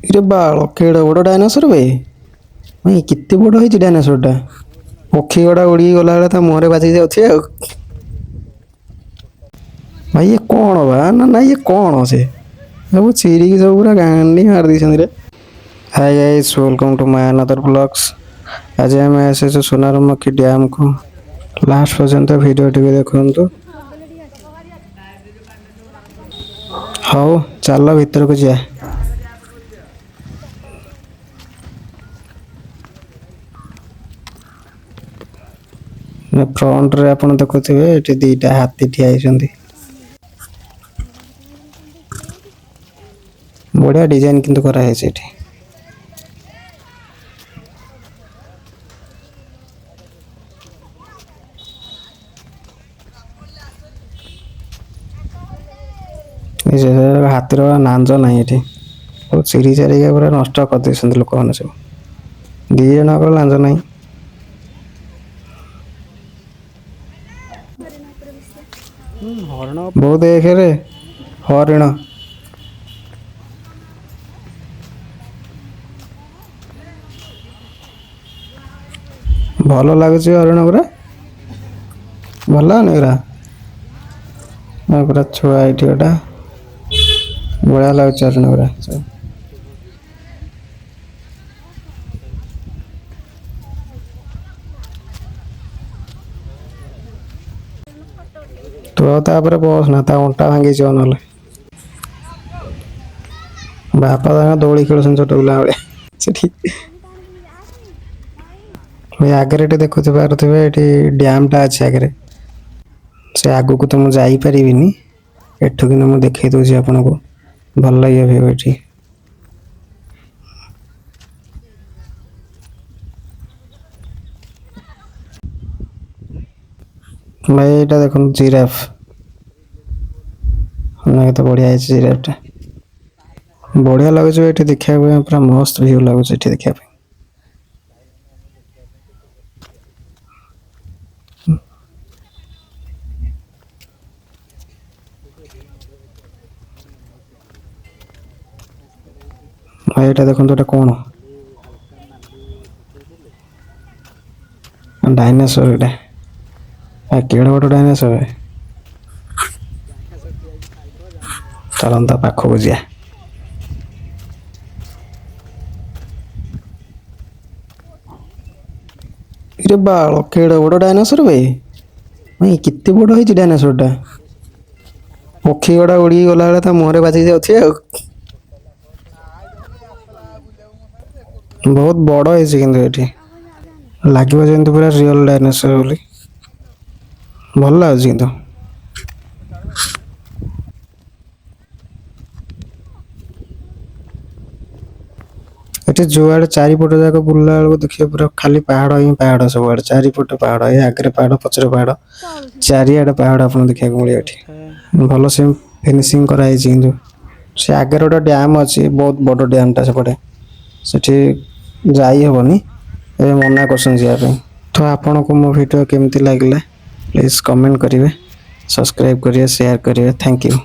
इरे बाल केड़ बड़ डायनासोर बे भाई केते बड़ होई डायनासोर टा पक्षी गुड़ा उड़ी गला बेले मुहरे बाजी जाउथि आ भाई ये कौन बा ना ना ये कौन से सब चिरी की सब पूरा गांडी मार दी रे। Hi guys welcome to my another blogs. आज हम ऐसे सोनारमुखी डैम को लास्ट पर्यंत वीडियो टी देखु। हाँ चल भीतर को जा। फ्रंट रे आपण देखुथिबे एठी दीटा हाथी ठिया होइछन्ती। बढ़िया डिजाइन किंतु करा है एठी। हाथीर नांज ना ये चिरी चारिक पूरा नष्ट कर लोक मैंने सब दी जन लांज ना बहुत देख रे हरिण भल लगुच हरिण पूरा भल पूरा पूरा छुआ ये गोटा बढ़िया लगुच हरिण पूरा तो तापर बस ना अंटा भांगी जा ना बापा दौड़ी खेल छोट पिला आगे देखु पारे डैम टा अच्छे आगे से आगु को तो मुझे जापर एठू कि मुझे देखे दूसरी आपन को भल लगे ये भाई यहाँ देख जिराफ तो बढ़िया है जिराफ टा बढ़िया लगुच ये देखा पूरा मस्त व्यू लगुच देखा भाई यहाँ देखो कौन डायनासोर यहाँ केड़ बड़ डायनासोर है चलता पाखक जा इरे बाल केड़ बड़ डायनासोर बे भाई केते बड़ होई डायनासोर टा पक्षी गुड़ा उड़ी गला बेले मुहरे बाजी जाउथि आ बहुत बड़ है कि लगे जमी पूरा रियल डायनासोर बोली भल लगे कि ये जुआड़े चारिपट जाक बुला बेलू देखिए पूरा खाली पहाड़ ही पहाड़ सब आड़े चारिपट पहाड़ ये आगे पहाड़ पचर पहाड़ चारिआडे पहाड़ आप देखा मिले भल से फिनिशिंग कराई से आगे गोटे डैम अच्छी बहुत बड़ डैम टा सेपटे से जाई हेनी ए मना कर तो आपन को मो वीडियो केमती लगे प्लीज कमेंट करेंगे सब्सक्राइब करेंगे शेयर करेंगे थैंक यू।